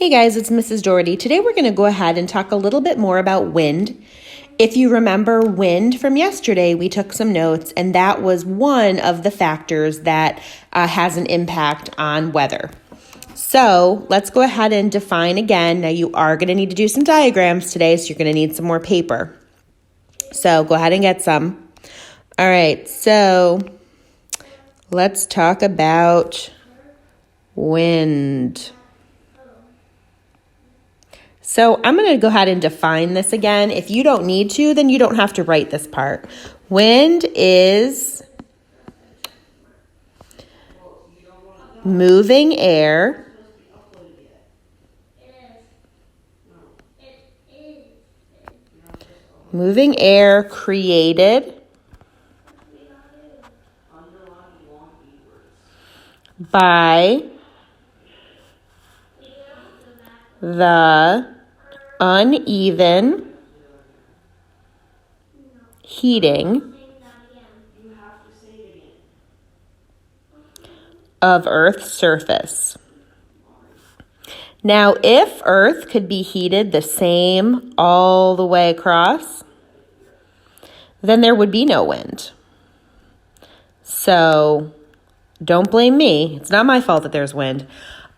Hey guys, it's Mrs. Doherty. Today we're going to go ahead and talk a little bit more about wind. If you remember wind from yesterday, we took some notes, and that was one of the factors that has an impact on weather. So let's go ahead and define again. Now you are going to need to do some diagrams today, so you're going to need some more paper. So go ahead and get some. All right, so let's talk about wind. So I'm going to go ahead and define this again. If you don't need to, then you don't have to write this part. Wind is moving air created by the uneven heating of Earth's surface. Now, if Earth could be heated the same all the way across, then there would be no wind. So don't blame me. It's not my fault that there's wind.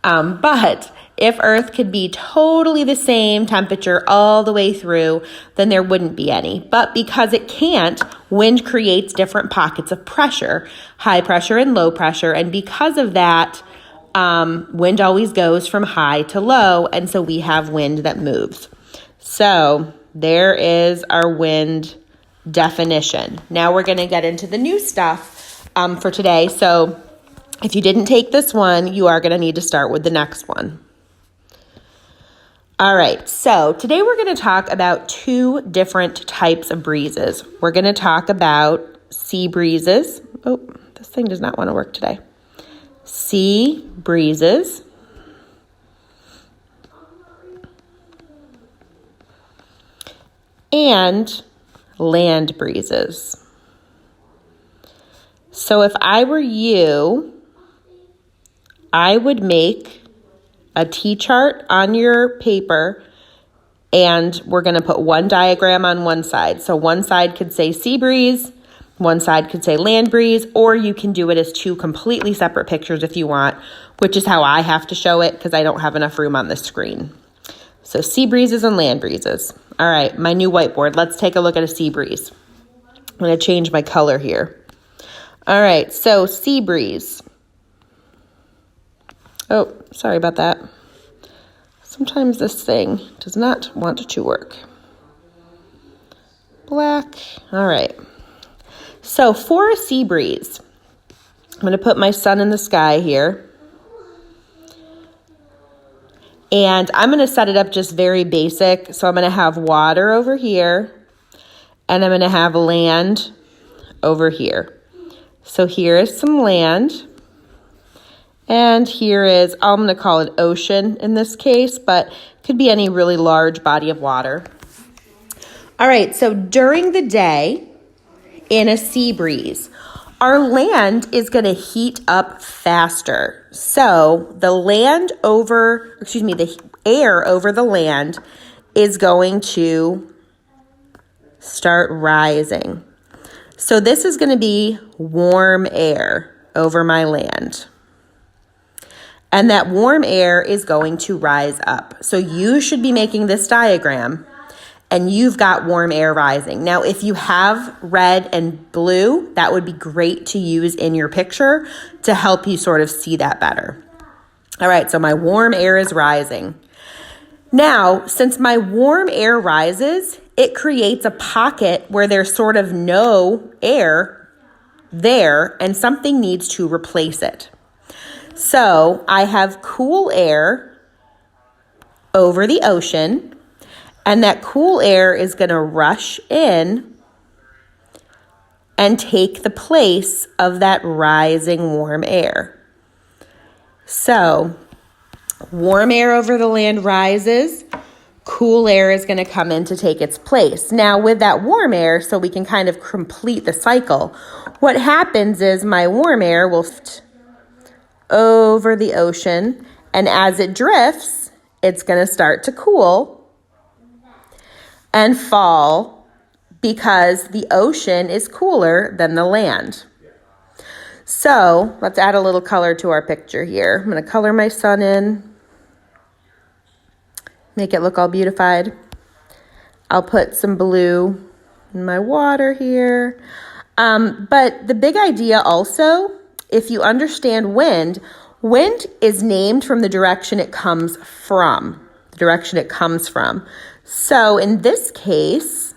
But if Earth could be totally the same temperature all the way through, then there wouldn't be any. But because it can't, wind creates different pockets of pressure, high pressure and low pressure. And because of that, wind always goes from high to low. And so we have wind that moves. So there is our wind definition. Now we're going to get into the new stuff for today. So if you didn't take this one, you are going to need to start with the next one. All right, so today we're going to talk about two different types of breezes. We're going to talk about sea breezes. Oh, this thing does not want to work today. Sea breezes and land breezes. So if I were you, I would make a T-chart on your paper, and we're going to put one diagram on one side. So one side could say sea breeze, one side could say land breeze, or you can do it as two completely separate pictures if you want, which is how I have to show it because I don't have enough room on the screen. So sea breezes and land breezes. All right, my new whiteboard. Let's take a look at a sea breeze. I'm going to change my color here. All right, so sea breeze. Oh, sorry about that. Sometimes this thing does not want to work. Black. All right. So for a sea breeze, I'm going to put my sun in the sky here. And I'm going to set it up just very basic. So I'm going to have water over here, and I'm going to have land over here. So here is some land. And here is, I'm going to call it ocean in this case, but it could be any really large body of water. All right, so during the day in a sea breeze, our land is going to heat up faster. So the air over the land is going to start rising. So this is going to be warm air over my land. And that warm air is going to rise up. So you should be making this diagram, and you've got warm air rising. Now, if you have red and blue, that would be great to use in your picture to help you sort of see that better. All right, so my warm air is rising. Now, since my warm air rises, it creates a pocket where there's sort of no air there, and something needs to replace it. So I have cool air over the ocean, and that cool air is going to rush in and take the place of that rising warm air. So warm air over the land rises, cool air is going to come in to take its place. Now with that warm air, so we can kind of complete the cycle, what happens is my warm air will over the ocean, and as it drifts, it's going to start to cool and fall because the ocean is cooler than the land. So let's add a little color to our picture here. I'm going to color my sun in, make it look all beautified. I'll put some blue in my water here. But the big idea also, if you understand wind, wind is named from the direction it comes from. So in this case,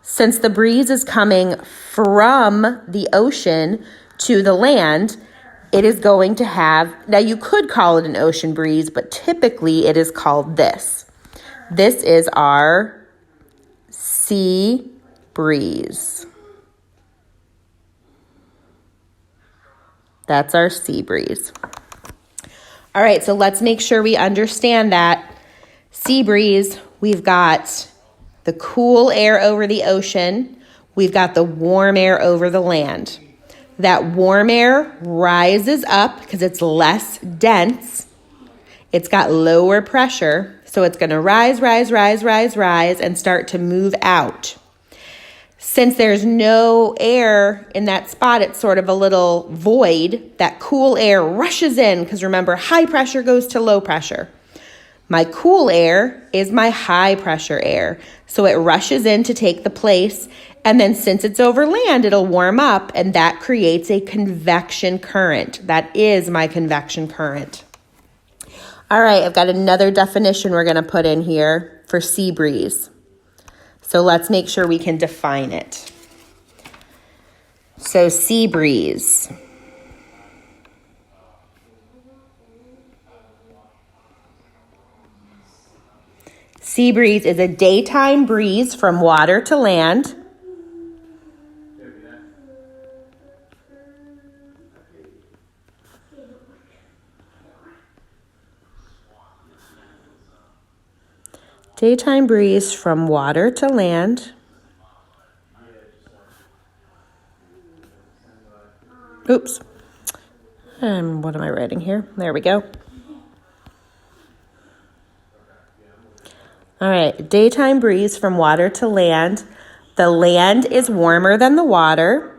since the breeze is coming from the ocean to the land, it is going to have, now you could call it an ocean breeze, but typically it is called this. This is our sea breeze. That's our sea breeze. All right, so let's make sure we understand that sea breeze, we've got the cool air over the ocean. We've got the warm air over the land. That warm air rises up because it's less dense. It's got lower pressure, so it's going to rise, and start to move out. Since there's no air in that spot, it's sort of a little void. That cool air rushes in because remember, high pressure goes to low pressure. My cool air is my high pressure air. So it rushes in to take the place. And then since it's over land, it'll warm up and that creates a convection current. That is my convection current. All right, I've got another definition we're going to put in here for sea breeze. So let's make sure we can define it. So sea breeze. Sea breeze is a daytime breeze from water to land. Daytime breeze from water to land. Oops. And what am I writing here? There we go. All right, daytime breeze from water to land. The land is warmer than the water.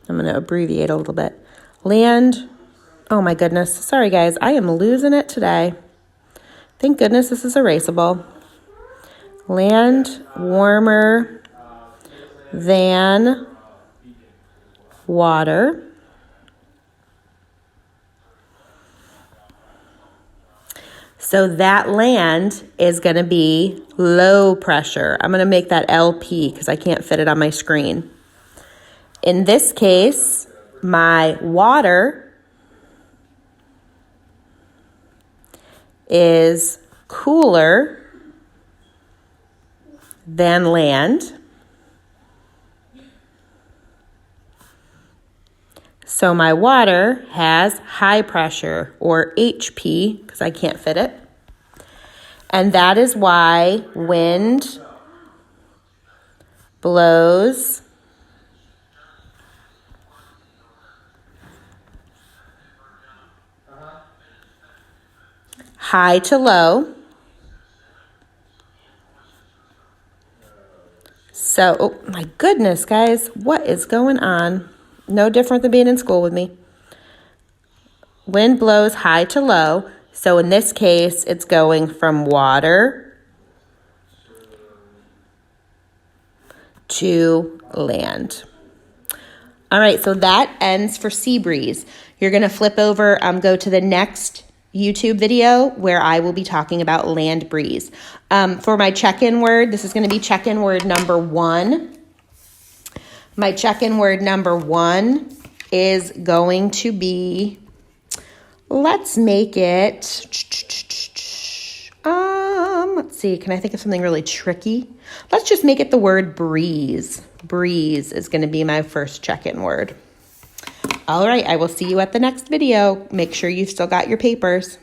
I'm going to abbreviate a little bit. Land, oh my goodness. Sorry guys, I am losing it today. Thank goodness this is erasable. Land warmer than water. So that land is going to be low pressure. I'm going to make that LP because I can't fit it on my screen. In this case, my water is cooler than land. So my water has high pressure, or HP, because I can't fit it. And that is why wind blows high to low. So, oh my goodness, guys, what is going on? No different than being in school with me. Wind blows high to low. So in this case, it's going from water to land. All right, so that ends for sea breeze. You're going to flip over, go to the next YouTube video where I will be talking about land breeze. For my check-in word, this is going to be check-in word number 1. My check-in word number 1 is going to be, let's make it, let's see, can I think of something really tricky? Let's just make it the word breeze. Breeze is going to be my first check-in word. All right, I will see you at the next video. Make sure you've still got your papers.